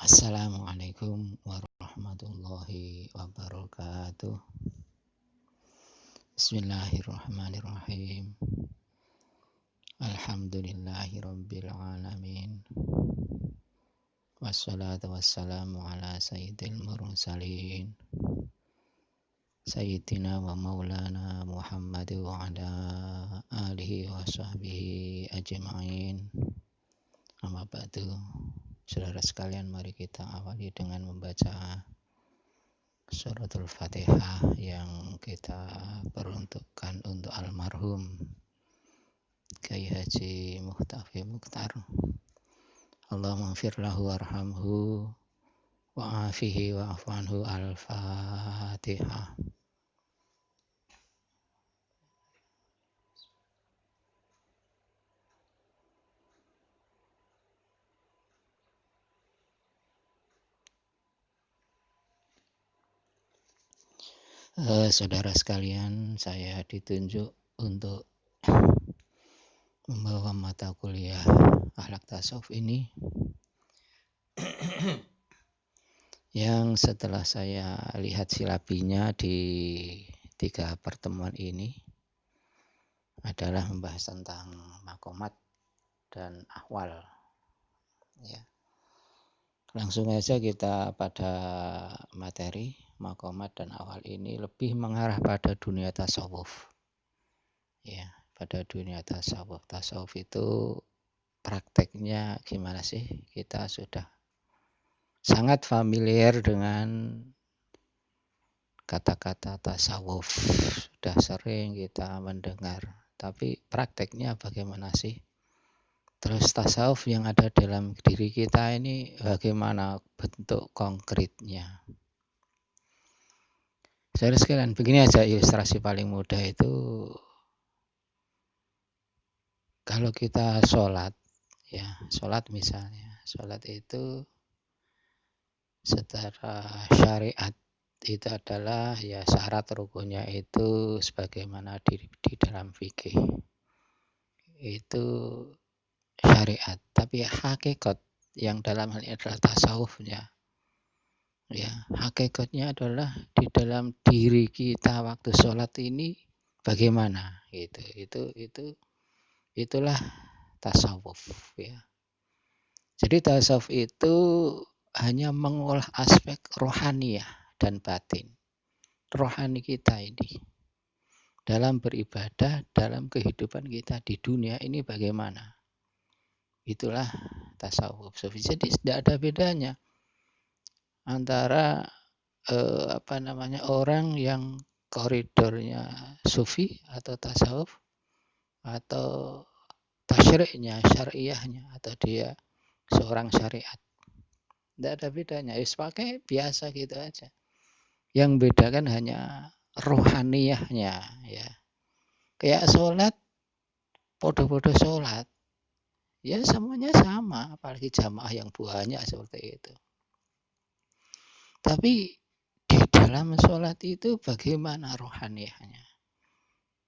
Assalamualaikum warahmatullahi wabarakatuh. Bismillahirrahmanirrahim. Alhamdulillahirabbil alamin. Wassalatu wassalamu ala sayyidil mursalin. Sayyidina wa maulana Muhammad wa ala alihi wa sahbihi ajma'in. Amma ba'du. Saudara sekalian, mari kita awali dengan membaca suratul Fatihah yang kita peruntukkan untuk almarhum Kyai Haji Muhtafi Mukhtar. Allahumma ighfir lahu warhamhu wa'afihi wa'fu anhu. Al-Fatihah. Saudara sekalian, saya ditunjuk untuk membawa mata kuliah akhlak tasawuf ini yang setelah saya lihat silabinya di 3 pertemuan ini adalah membahas tentang makomat dan ahwal. Ya. Langsung aja kita pada materi. Makomat dan ahwal ini lebih mengarah pada dunia tasawuf. Ya, pada dunia tasawuf. Tasawuf itu prakteknya gimana sih? Kita sudah sangat familiar dengan kata-kata tasawuf. Sudah sering kita mendengar. Tapi prakteknya bagaimana sih? Terus tasawuf yang ada dalam diri kita ini bagaimana bentuk konkretnya? Saudara sekalian, begini aja ilustrasi paling mudah itu, kalau kita sholat, ya sholat misalnya, sholat itu secara syariat itu adalah ya syarat rukunnya itu sebagaimana di dalam fikih itu syariat, tapi hakikat yang dalam hal ini adalah tasawufnya. Ya, hakikatnya adalah di dalam diri kita waktu sholat ini bagaimana gitu. Itulah tasawuf ya. Jadi tasawuf itu hanya mengolah aspek rohaniyah dan batin. Rohani kita ini dalam beribadah, dalam kehidupan kita di dunia ini bagaimana? Itulah tasawuf. Jadi tidak ada bedanya antara orang yang koridornya sufi atau tasawuf atau tasyri'nya, syariahnya, atau dia seorang syariat. Tidak ada bedanya. Pakai biasa gitu aja. Yang beda kan hanya rohaniyahnya ya. Kayak sholat, podo-podo sholat. Ya semuanya sama, apalagi jamaah yang banyak seperti itu. Tapi di dalam sholat itu bagaimana rohaniyahnya?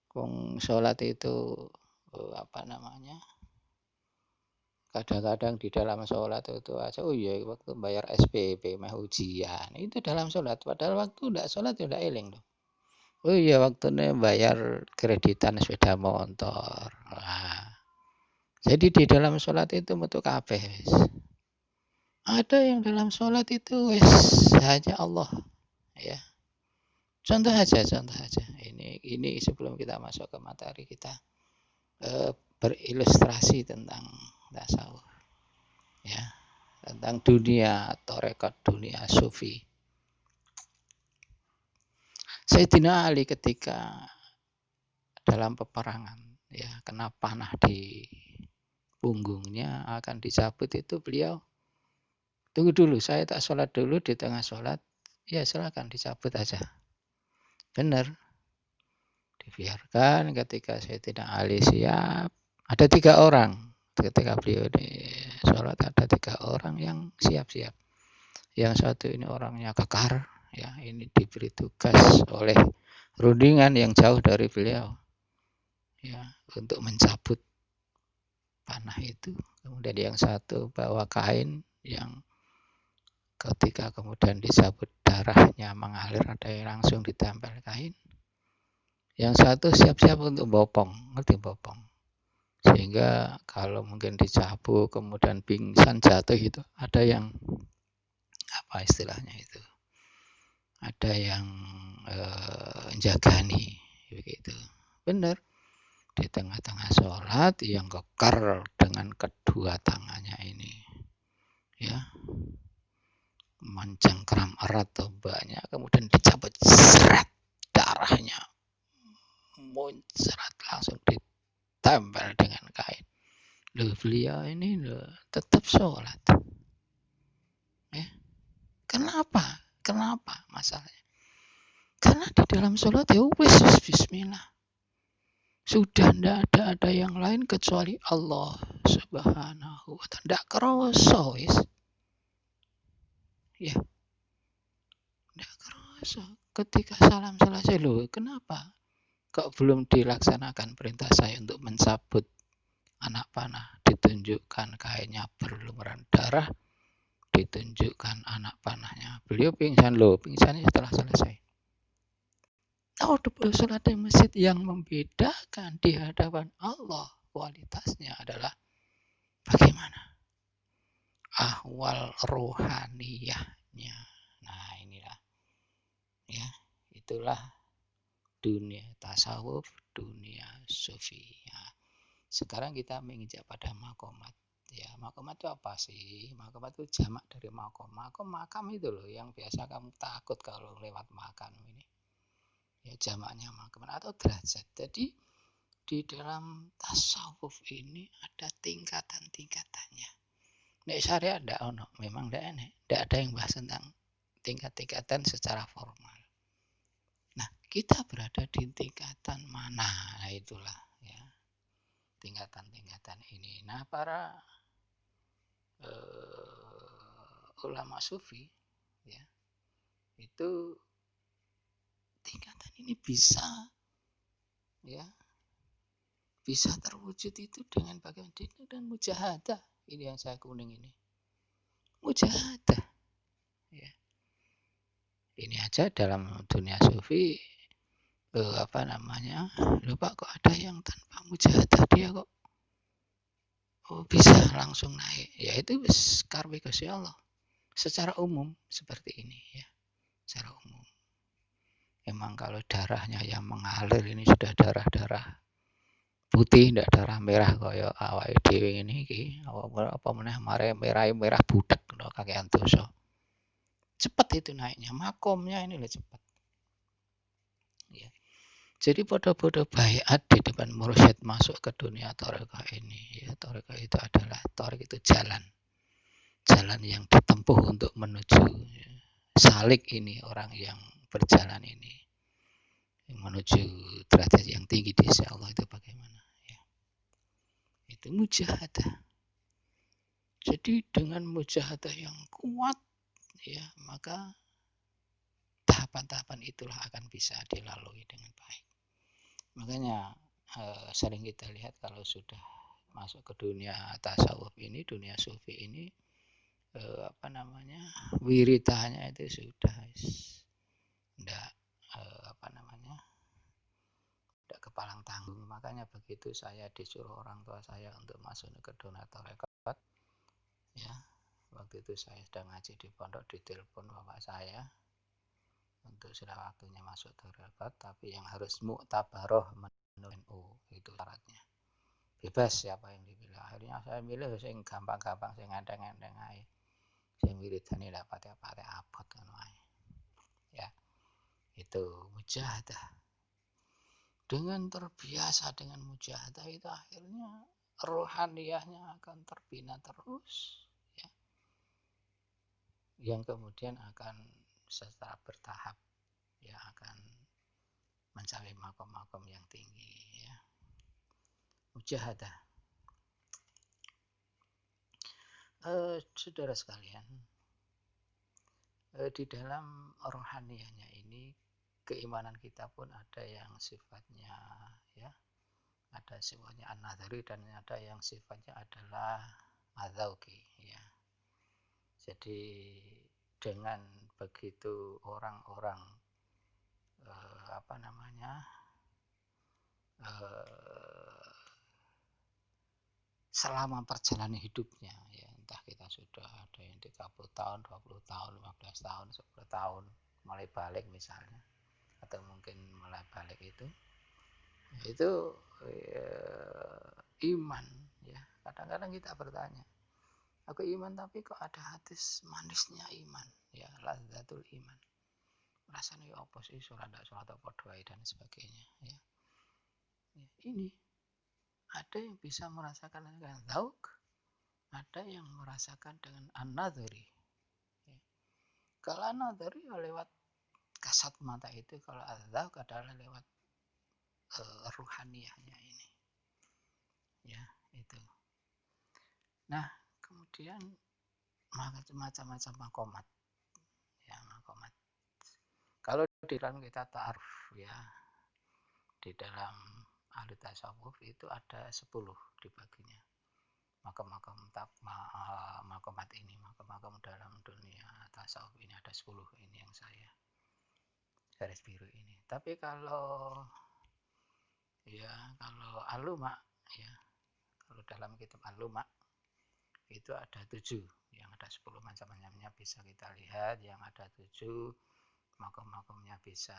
Kong sholat itu kadang-kadang di dalam sholat itu aja, oh iya waktu bayar SPP mah ujian, itu dalam sholat, padahal waktu tidak sholat tidak eling dong. Oh iya waktunya bayar kreditan sepeda motor. Nah, jadi di dalam sholat itu metu kabeh. Ada yang dalam sholat itu hanya Allah ya. Contoh aja. Ini sebelum kita masuk ke materi kita berilustrasi tentang tasawuf ya, tentang dunia tarekat, dunia sufi. Sayyidina Ali ketika dalam peperangan ya, kena panah di punggungnya akan dicabut itu, beliau tunggu dulu, saya tak sholat dulu, di tengah sholat ya silakan dicabut aja. Benar, dibiarkan. Ketika Sayyidina Ali siap, ada 3 orang ketika beliau di sholat, ada 3 orang yang siap-siap. Yang satu ini orangnya kekar ya, ini diberi tugas oleh rundingan yang jauh dari beliau ya untuk mencabut panah itu. Kemudian yang satu bawa kain yang ketika kemudian dicabut darahnya mengalir, ada yang langsung ditempel kain. Yang satu siap-siap untuk bopong, ngerti bopong. Sehingga kalau mungkin dicabut kemudian pingsan jatuh itu ada yang apa istilahnya itu, ada yang jagani begitu. Benar, di tengah-tengah sholat yang kekar dengan kedua tangannya ini, ya, mencengkram erat tombaknya, kemudian dicabut, seret, darahnya muncrat langsung ditempel dengan kain. Loh, beliau ini tetap sholat. Kenapa? Kenapa masalahnya? Karena di dalam sholat ya wis bismillah. Sudah tidak ada yang lain kecuali Allah Subhanahu wa ta'ala. Tidak kerasa wis. Ya. Tidak kerasa. Ketika salam selesai, loh, kenapa? Kok belum dilaksanakan perintah saya untuk mencabut anak panah? Ditunjukkan kainnya berlumuran darah, ditunjukkan anak panahnya. Beliau pingsan, loh, pingsannya setelah selesai. Sholat di masjid yang membedakan di hadapan Allah kualitasnya adalah bagaimana ahwal rohaniyahnya. Nah, inilah ya, itulah dunia tasawuf, dunia sufi. Nah, sekarang kita menginjak pada makomat. Ya, makomat itu apa sih? Makomat itu jamak dari makom. Makam itu loh yang biasa kamu takut kalau lewat makam ini. Ya, jamaknya makom atau derajat. Jadi di dalam tasawuf ini ada tingkatan-tingkatannya. Nek syariat tidak ono, memang tidak ada yang bahas tentang tingkat-tingkatan secara formal. Nah, kita berada di tingkatan mana? Nah, itulah ya, tingkatan-tingkatan ini. Nah, para ulama sufi ya, itu tingkatan ini bisa ya, bisa terwujud itu dengan bagaimana? Dan mujahadah. Ini yang saya kuning ini. Mujahadah. Ya. Ini aja dalam dunia sufi apa namanya? Lupa kok ada yang tanpa mujahadah dia kok bisa langsung naik. Ya itu karwe Gusti Allah. Secara umum seperti ini ya. Secara umum. Emang kalau darahnya yang mengalir ini sudah darah-darah putih, tidak darah merah kaya awake dhewe ini iki. Apa meneh merah budak kakean dosa. Cepat itu naiknya, makomnya ini loh cepat. Ya. Jadi podo-podo bayat di depan mursyid masuk ke dunia tarekah ini. Ya, tarekah itu adalah itu jalan yang ditempuh untuk menuju ya, salik ini, orang yang berjalan ini yang menuju derajat yang tinggi di sisi Allah itu bagaimana? Ya. Itu mujahadah. Jadi dengan mujahadah yang kuat ya, maka tahapan-tahapan itulah akan bisa dilalui dengan baik. Makanya sering kita lihat kalau sudah masuk ke dunia tasawuf ini, dunia sufi ini, apa namanya, wiridahnya itu sudah tidak apa namanya, tidak kepalang tanggung. Makanya begitu saya disuruh orang tua saya untuk masuk ke dunia tarekat, ya, waktu itu saya sedang ngaji di pondok, ditelepon bapak saya untuk sudah waktunya masuk tarekat, tapi yang harus muktabaroh menurut NU, itu syaratnya. Bebas siapa yang dipilih. Akhirnya saya milih yang gampang-gampang, yang ngandeng-ngandeng aja. Sing wiridane ndak pate-pate abot kan wae. Ya. Itu mujahadah. Dengan terbiasa dengan mujahadah itu akhirnya rohaniyahnya akan terbina terus ya. Yang kemudian akan secara bertahap ya akan mencapai makom-makom yang tinggi ya. Mujahadah. Saudara sekalian, di dalam rohaniyahnya ini keimanan kita pun ada yang sifatnya ya, ada sifatnya an-nadhari dan ada yang sifatnya adalah adzauqi ya. Jadi dengan begitu orang-orang selama perjalanan hidupnya, ya entah kita sudah ada yang 30 tahun, 20 tahun, 15 tahun, 10 tahun mulai balik misalnya, atau mungkin mulai balik itu iman, ya. Kadang-kadang kita bertanya, aku iman tapi kok ada hadis manisnya iman, ya, lazzatul iman. Rasanya apa sih, sholat apa doa dan sebagainya, ya. Ini ada yang bisa merasakan dengan zauk, ada yang merasakan dengan an-nadhri. Ya. Kalau an-nadhri lewat kasat mata itu, kalau az-zauk adalah lewat ruhaniyahnya ini. Ya, itu. Nah, kemudian macam-macam makomat. Ya, makomat. Kalau di dalam kita ta'aruf, ya, di dalam ahli tasawuf itu ada 10 dibaginya. Makomat ini, makom dalam dunia tasawuf ini ada 10, ini yang saya garis biru ini. Tapi kalau aluma, ya, kalau dalam kitab aluma itu ada 7, yang ada 10 macam-macamnya bisa kita lihat, yang ada 7 makom-makomnya bisa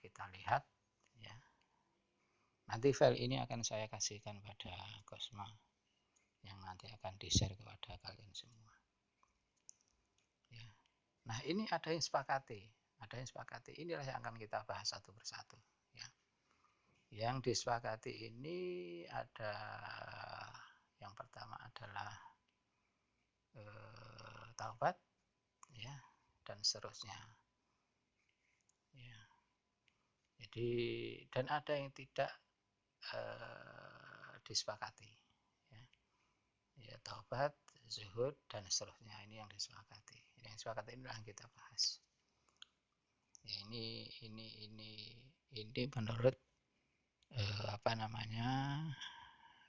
kita lihat, ya. Nanti file ini akan saya kasihkan pada Kosma, yang nanti akan di-share kepada kalian semua. Ya. Nah, ini ada yang sepakati. Inilah yang akan kita bahas satu persatu. Ya. Yang disepakati ini ada, yang pertama adalah taubat, ya, dan seterusnya. Ya. Jadi, dan ada yang tidak disepakati. Ya, taubat, zuhud, dan seterusnya, ini yang disepakati. Yang disepakati inilah yang kita bahas. Ya, ini menurut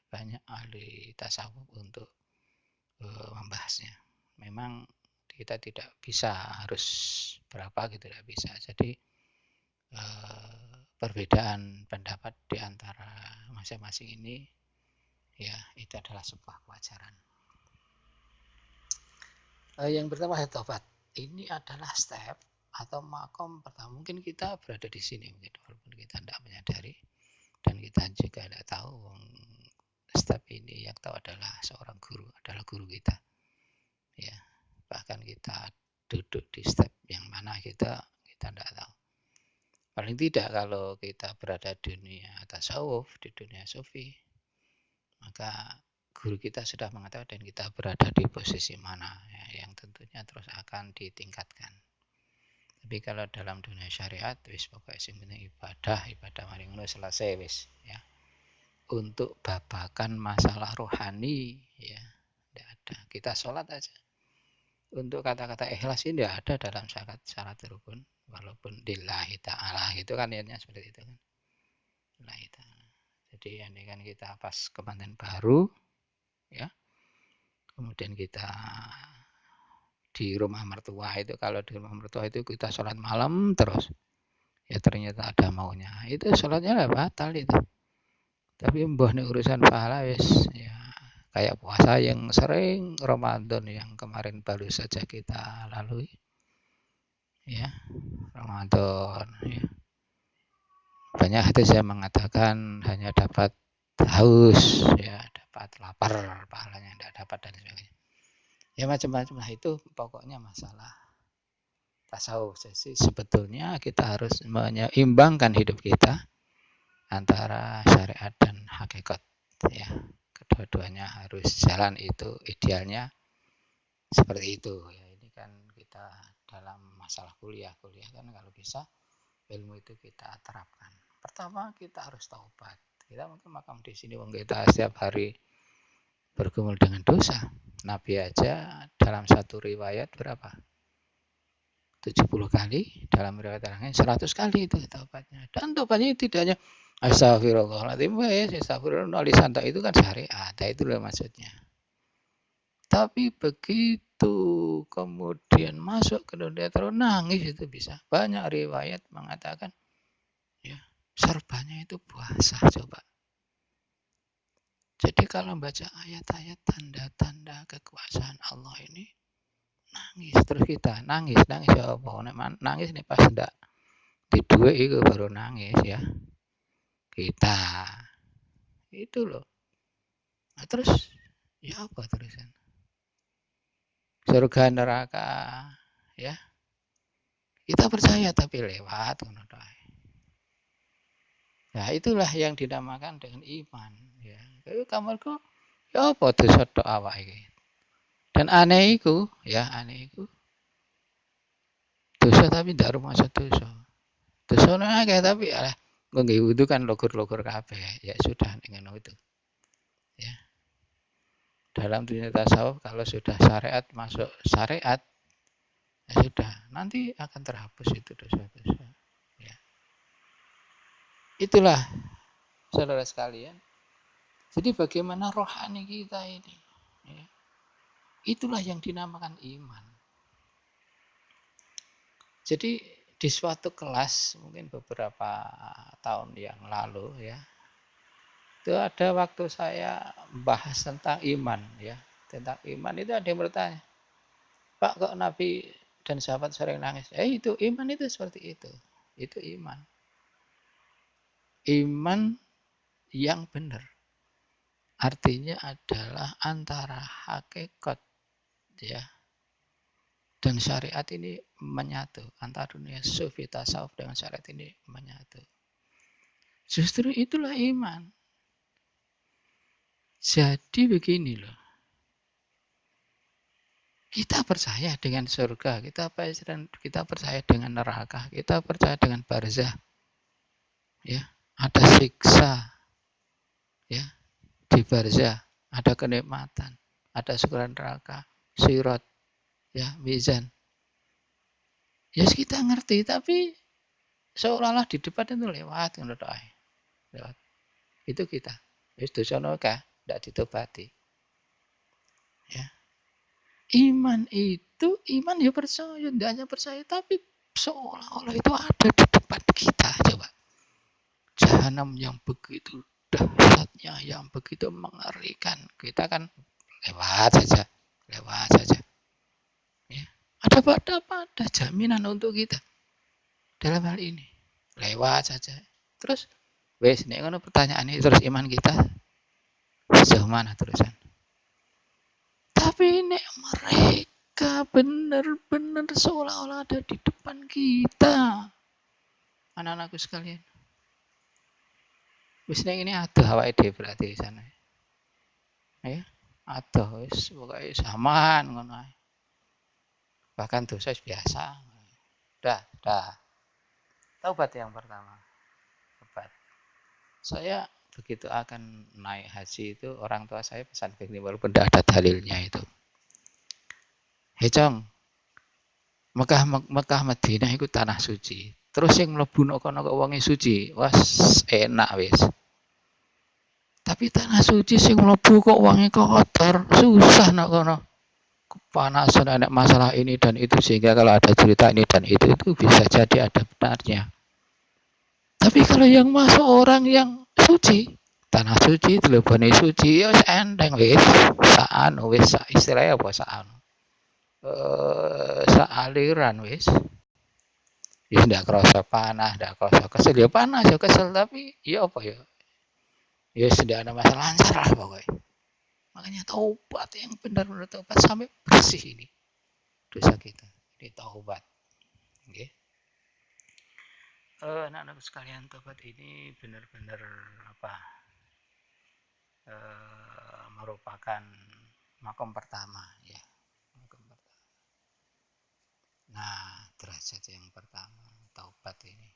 banyak ahli tasawuf untuk membahasnya. Memang kita tidak bisa harus berapa gitu, tidak bisa. Jadi perbedaan pendapat di antara masing-masing ini, ya, itu adalah sebuah kewajaran. Yang pertama adalah taubat. Ini adalah step atau makom pertama. Mungkin kita berada di sini, mungkin walaupun kita tidak menyadari, dan kita juga tidak tahu step ini yang tahu adalah seorang guru, adalah guru kita. Ya, bahkan kita duduk di step yang mana kita tidak tahu. Paling tidak kalau kita berada di dunia tasawuf, di dunia sufi, maka guru kita sudah mengetahui dan kita berada di posisi mana, ya, yang tentunya terus akan ditingkatkan. Tapi kalau dalam dunia syariat, wis pokoknya sing penting ibadah maring ngono selesai wis, ya. Untuk babakan masalah rohani, ya, tidak ada. Kita sholat aja. Untuk kata-kata ikhlas ini tidak ada dalam syarat rukun, walaupun lillahi ta'ala itu kan niatnya seperti itu kan. Lillahi ta'ala. Jadi ini kan kita pas kemanten baru, ya. Kemudian kita di rumah mertua itu, kalau di rumah mertua itu kita sholat malam terus, ya ternyata ada maunya, itu sholatnya lah batal itu. Tapi mbah nih urusan pahala wis, ya, kayak puasa yang sering Ramadan yang kemarin baru saja kita lalui, ya, Ramadan, ya. Banyak hadis yang mengatakan hanya dapat haus, ya, dapat lapar, pahalanya tidak dapat dan sebagainya. Ya macam-macam lah, itu pokoknya masalah tasawuf. Jadi sebetulnya kita harus menyeimbangkan hidup kita antara syariat dan hakikat, ya. Kedua-duanya harus jalan, itu idealnya seperti itu, ya. Ini kan kita dalam masalah kuliah kan kalau bisa ilmu itu kita terapkan. Pertama kita harus taubat. Kita mungkin makam di sini kita setiap hari bergumul dengan dosa. Nabi aja dalam satu riwayat berapa? 70 kali, dalam riwayat lain 100 kali itu taubatnya. Dan taubatnya tidak hanya astagfirullahaladzim, astagfirullah, lisan itu kan syariat, itu loh maksudnya. Tapi begitu itu kemudian masuk ke dunia terus nangis itu bisa. Banyak riwayat mengatakan ya serbannya itu basah coba. Jadi kalau baca ayat-ayat tanda-tanda kekuasaan Allah ini nangis terus kita nangis ya apa nangis nih pas ndak di dua itu baru nangis ya kita itu loh. Nah, terus ya apa terusan surga neraka ya kita percaya tapi lewat. Nah itulah yang dinamakan dengan iman ya. Kamarku ya apa dosa tok awak iki. Dan aneh iku dosa tapi ndak rumangsa dosa. Dosane akeh tapi alah nggo wudu kan logur-logur kabeh. Ya sudah dengan itu. Ya. Dalam dunia tasawuf kalau sudah syariat masuk syariat ya sudah nanti akan terhapus itu dosa-dosa. Ya. Itulah saudara sekalian. Jadi bagaimana rohani kita ini? Ya. Itulah yang dinamakan iman. Jadi di suatu kelas mungkin beberapa tahun yang lalu ya, itu ada waktu saya bahas tentang iman ya, tentang iman itu ada yang bertanya, Pak kok Nabi dan sahabat sering nangis? Itu iman itu seperti itu iman, iman yang benar, artinya adalah antara hakikat ya dan syariat ini menyatu, antara dunia sufi tasawuf dengan syariat ini menyatu. Justru itulah iman. Jadi begini loh. Kita percaya dengan surga, kita percaya dengan neraka, kita percaya dengan barzah. Ya, ada siksa ya di barzah, ada kenikmatan, ada syukuran neraka, sirat, ya, mizan. Ya kita ngerti, tapi seolah-olah di depan itu lewat, lewat. Itu kita. Wis dosa kah? Tidak ditobati. Ya. Iman ya percaya, tidak hanya percaya, tapi seolah-olah itu ada di depan kita. Coba. Jahanam yang begitu dahsyatnya, yang begitu mengerikan. Kita kan lewat saja. Ya. Ada jaminan untuk kita dalam hal ini. Lewat saja. Terus, wes, ini kan pertanyaan ini, terus iman kita sejauh mana terusan? Tapi ini mereka benar-benar seolah-olah ada di depan kita. Anak-anakku sekalian. Wis ini ada awake dhewe berarti di sana. Ya, ada wis pokoke samaan ngono ae. Bahkan dosa biasa. Dah. Taubat yang pertama. Taubat. Saya begitu akan naik haji itu orang tua saya pesan begini walaupun tidak ada dalilnya itu. Hei Cong, Mekah Madinah itu tanah suci. Terus yang mlebu kono kok wonge suci, wes enak wis. Tapi tanah suci sing mlebu kok wonge kotor, susah nak kono. Kepanasan ada masalah ini dan itu sehingga kalau ada cerita ini dan itu bisa jadi ada benarnya. Tapi kalau yang masuk orang yang suci, tanah suci, telebone suci, ya enteng wis. Saan wis istilahnya apa saan? Sealiran wis. Ya ndak kerasa panas, ndak kerasa kesel. Ya panas ya kesel tapi ya apa ya? Ya sudah ada masalah lancar lah pokoknya. Makanya taubat yang benar-benar taubat sampai bersih ini dosa kita. Ini taubat. Okay. Anak-anak sekalian taubat ini benar-benar apa? Merupakan makom pertama ya. Makom pertama. Nah, derajat yang pertama taubat ini.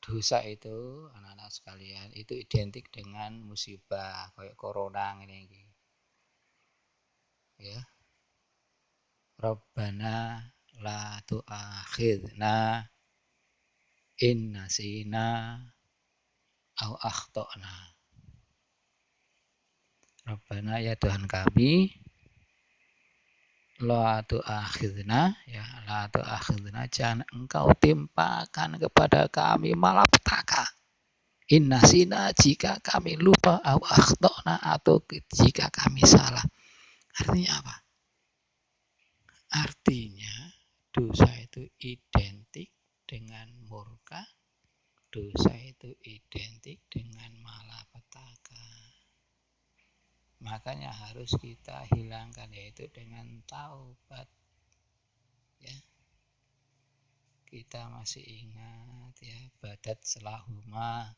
Dosa itu anak-anak sekalian itu identik dengan musibah kayak corona ini. Ya. Rabbana la tu'akhidna in nasina au akhtana. Rabbana ya Tuhan kami, La tu'akhidna, ya, la tu'akhidna, jangan engkau timpakan kepada kami malapetaka. Inna sina, jika kami lupa, au akhtona, atau jika kami salah. Artinya apa? Artinya dosa itu identik dengan murka, dosa itu identik dengan malapetaka. Makanya harus kita hilangkan, yaitu dengan taubat. Ya, kita masih ingat ya, badat selahuma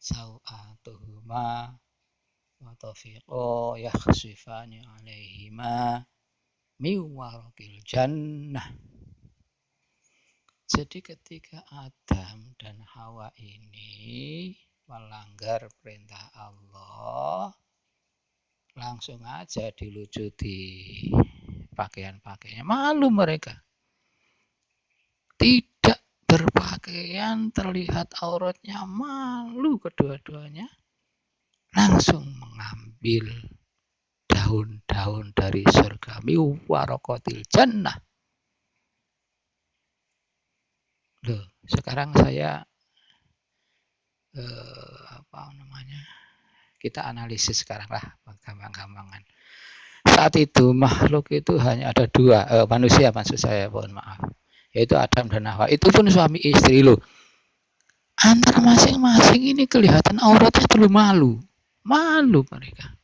sau'atuhuma wa tafiqo yakhsifani alaihima miwarakil jannah. Jadi ketika Adam dan Hawa ini melanggar perintah Allah, langsung aja dilucuti pakaian-pakaiannya. Malu mereka. Tidak berpakaian, terlihat auratnya, malu kedua-duanya. Langsung mengambil daun-daun dari surga. Miwarakotil jannah. Loh, sekarang saya kita analisis sekarang lah, gampang-gampangan. Saat itu makhluk itu hanya ada dua, manusia maksud saya, mohon maaf, yaitu Adam dan Hawa. Itu pun suami istri loh. Antara masing-masing ini kelihatan auratnya terlalu malu mereka.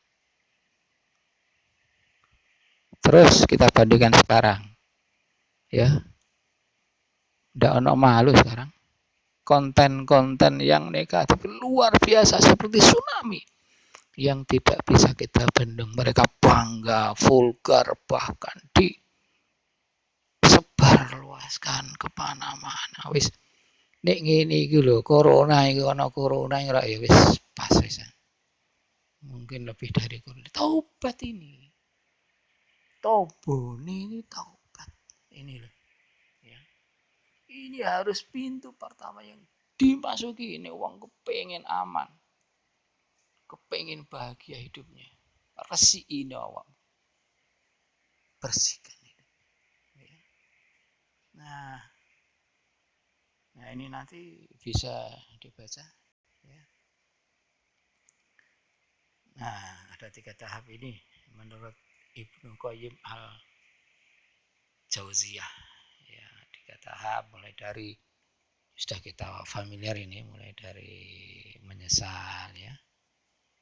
Terus kita bandingkan sekarang, ya, tidak ono malu sekarang. Konten-konten yang negatif luar biasa seperti tsunami yang tidak bisa kita bendung. Mereka bangga, vulgar, bahkan disebarluaskan kemana-mana. Wis nek ngene iki lho, corona iki ana corona ya wis pas wis. Mungkin lebih dari corona. Taubat ini. Tobone ini taubat. Ini loh. Ya. Ini harus pintu pertama yang dimasuki. Ini uang kepengen aman. Kepengen bahagia hidupnya. Resi ini awak. Bersihkan itu. Ya. Nah ini nanti bisa dibaca. Ya. Nah ada 3 tahap ini menurut Ibnu Qayyim al-Jauziyah. Ya, 3 tahap mulai dari sudah kita familiar ini, mulai dari menyesal ya,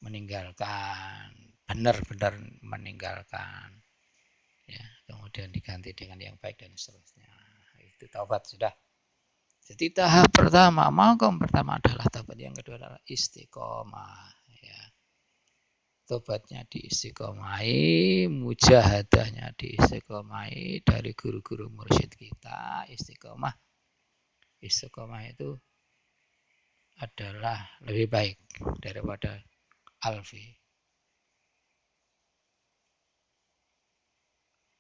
meninggalkan, benar-benar meninggalkan ya, kemudian diganti dengan yang baik dan seterusnya. Itu taubat sudah. Jadi tahap pertama, makom pertama adalah taubat, yang kedua adalah istiqomah ya. Tobatnya diistiqomai, mujahadahnya diistiqomai dari guru-guru mursyid kita. Istiqomah itu adalah lebih baik daripada alfi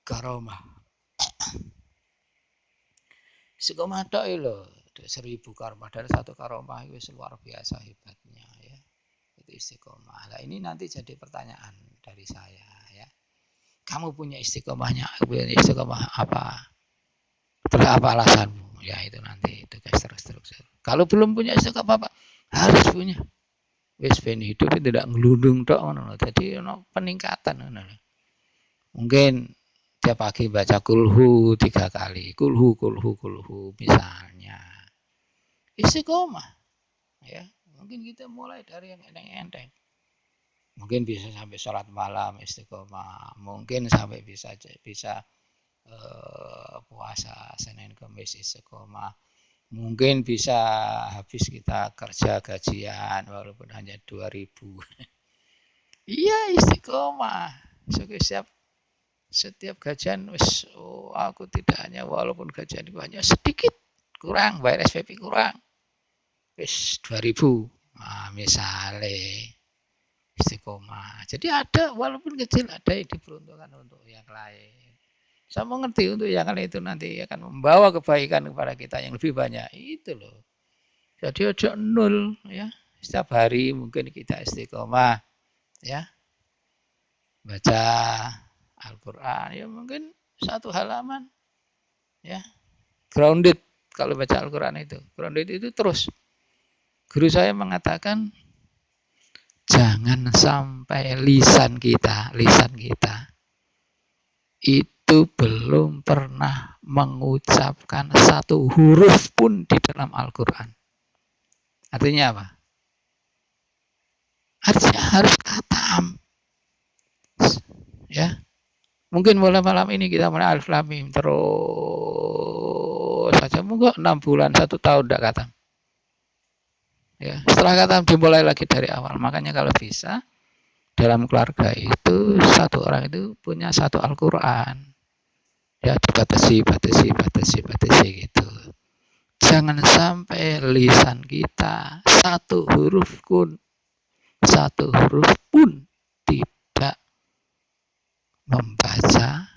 karomah. Istiqomah tok lho, 1000 karomah dari 1 karomah itu luar biasa hebatnya ya. Itu istiqomah. Nah, ini nanti jadi pertanyaan dari saya ya. Kamu punya istiqomahnya, punya istiqomah apa? Terus apa alasanmu? Ya itu nanti tugas terus. Kalau belum punya istiqomah apa? Harus punya. Wis ben hidup tidak ngelundung tok ngono. Jadi ono peningkatan ngono. Mungkin tiap pagi baca kulhu 3 kali. Kulhu misalnya. Istiqomah. Ya, mungkin kita mulai dari yang enteng-enteng. Mungkin bisa sampai sholat malam istiqomah. Mungkin sampai bisa puasa Senin Kamis istiqomah. Mungkin bisa habis kita kerja gajian walaupun hanya 2000. Iya istiqomah. Setiap gajian aku tidak hanya walaupun gajian hanya sedikit kurang, bayar SPP kurang. Wis 2000. Nah, misalnya istiqomah. Jadi ada walaupun kecil ada yang diperuntukkan untuk yang lain. Saya mengerti untuk yang lain itu nanti akan membawa kebaikan kepada kita yang lebih banyak. Itu loh. Jadi ojo nol ya. Setiap hari mungkin kita istiqomah ya. Baca Al-Qur'an ya mungkin satu halaman, ya, grounded. Kalau baca Al-Quran itu grounded itu terus. Guru saya mengatakan jangan sampai lisan kita itu belum pernah mengucapkan satu huruf pun di dalam Al-Quran. Artinya apa? Artinya harus khatam. Ya, mungkin mulai malam ini kita mulai Alif Lam Mim terus saja, mungkin 6 bulan 1 tahun tidak khatam. Ya, setelah khatam dimulai lagi dari awal. Makanya kalau bisa dalam keluarga itu satu orang itu punya satu Al-Quran. Ya, dibatasi gitu. Jangan sampai lisan kita satu huruf pun tidak membaca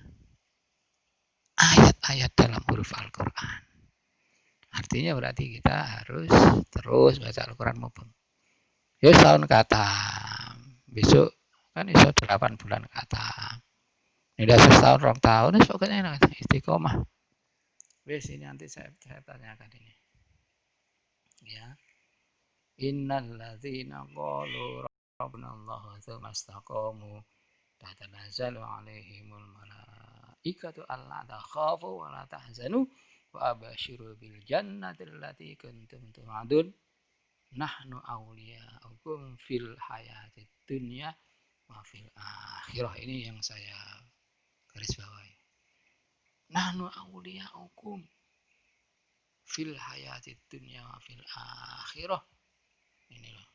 ayat-ayat dalam huruf Al-Quran. Artinya berarti kita harus terus baca Al-Quran maupun. Ya, setahun khatam. Besok kan iso 8 bulan khatam. Ini udah setahun 2 tahun, pokoknya istiqomah. Wes ini nanti saya tanyakan ini. Ya. Innal ladzina qalu rabbuna Allah tsumma istaqamu tatanazzalu alaihimul malaikatu alla takhafu wa la tahzanu wa abashiru bil jannati allati kuntum tu'adun nahnu awliya'ukum fil hayatid dunya wa fil akhirah. Ini yang saya garis bawahi. Nahnu awliya'ukum fil hayatid dunya wa fil akhirah. Ini loh.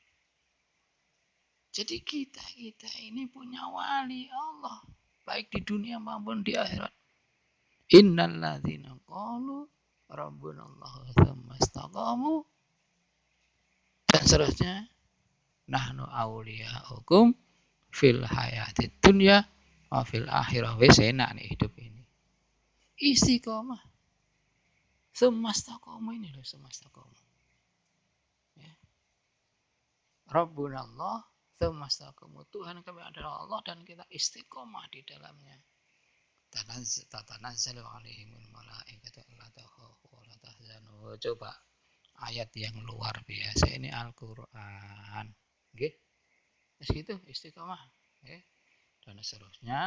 Jadi kita ini punya wali Allah, baik di dunia maupun di akhirat. Innal ladzina qalu rabbuna Allah tsumma istaqamu dan seterusnya. Nahnu awliya'ukum fil hayatid dunya wa fil akhirah. Wes enak nih hidup ini. Istiqomah. Tsumma istaqamu ini loh, tsumma istaqamu. Ya. Rabbuna Allah tsumma istaqamu. Tuhan kami adalah Allah dan kita istiqomah di dalamnya. Tatanazzalu alaihimul malaikatu alla takhafu wa la tahzanu. Coba ayat yang luar biasa ini Al-Qur'an. Nggih. Wis gitu istiqomah, nggih. Dan seterusnya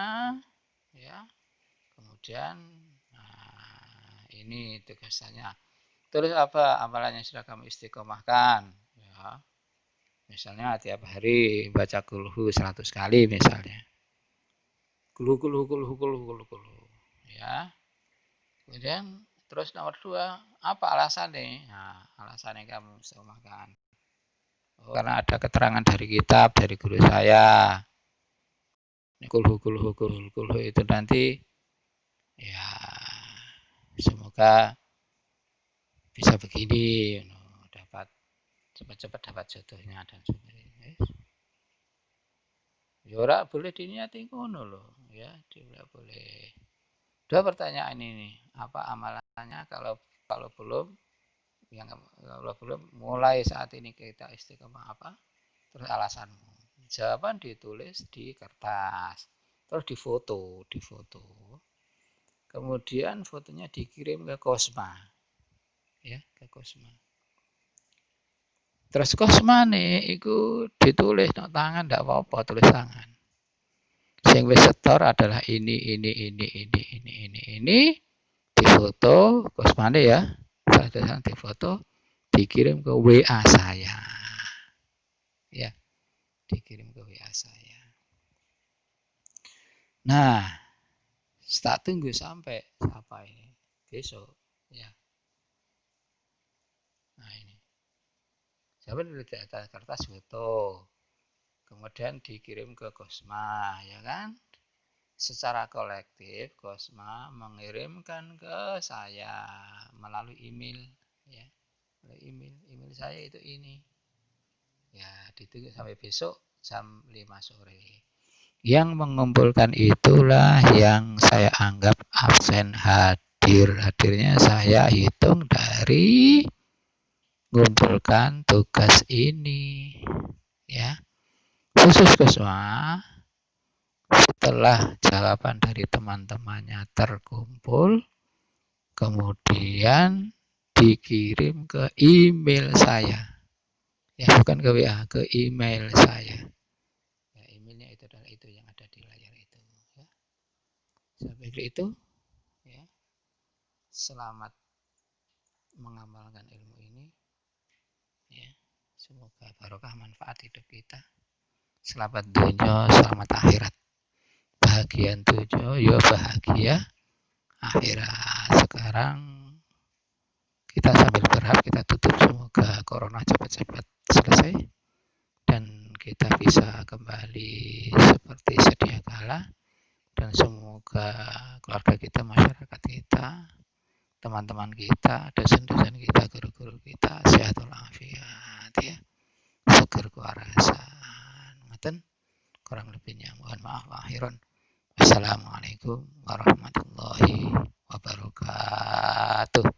ya. Kemudian ini tugasannya. Terus apa amalannya sudah kamu istiqomahkan? Ya. Misalnya tiap hari baca kulhu 100 kali misalnya. Kulhu. Ya. Kemudian terus nomor 2, apa alasannya? Nah, alasannya kamu istiqomahkan. Oh, karena ada keterangan dari kitab, dari guru saya. Kulhu itu nanti ya semoga bisa begini, dapat cepat-cepat dapat jodohnya dan sebagainya. Ya ora boleh diniati ngono loh, ya, tidak boleh. 2 pertanyaan ini, apa amalannya kalau belum mulai saat ini kita istiqomah apa? Terus alasanmu. Jawaban ditulis di kertas, terus difoto. Kemudian fotonya dikirim ke Kosma. Ya, ke Kosma. Terus Kosma nih iku ditulis no tangan ndak apa-apa, tulis tangan. Sing wis setor adalah ini difoto Kosmane ya. Saat difoto dikirim ke WA saya. Ya, dikirim ke WA saya. Nah, tak tunggu sampai apa ini besok ya. Nah ini, saya di atas kertas foto, kemudian dikirim ke Kosma, ya kan? Secara kolektif Kosma mengirimkan ke saya melalui email, ya, melalui email saya itu ini. Ya, ditunggu sampai besok jam 5 sore. Yang mengumpulkan itulah yang saya anggap absen hadir. Hadirnya saya hitung dari mengumpulkan tugas ini. Ya. Khusus Kosma, setelah jawaban dari teman-temannya terkumpul, kemudian dikirim ke email saya. Ya, bukan ke WA, ke email saya. Ya, emailnya itu adalah itu yang ada di layar itu. Ya. Seperti itu, ya. Selamat mengamalkan ilmu ini. Ya. Semoga barokah manfaat hidup kita. Selamat dunia, selamat akhirat. Bahagian dunia, ya bahagia akhirat. Sekarang kita sambil berharap kita tutup, semoga corona cepat-cepat selesai dan kita bisa kembali seperti sedia kala, dan semoga keluarga kita, masyarakat kita, teman-teman kita, dosen-dosen kita, guru-guru kita sehat walafiat, ya, seger kewarasan. Ngoten, kurang lebihnya mohon maaf. Akhirun, wassalamualaikum warahmatullahi wabarakatuh.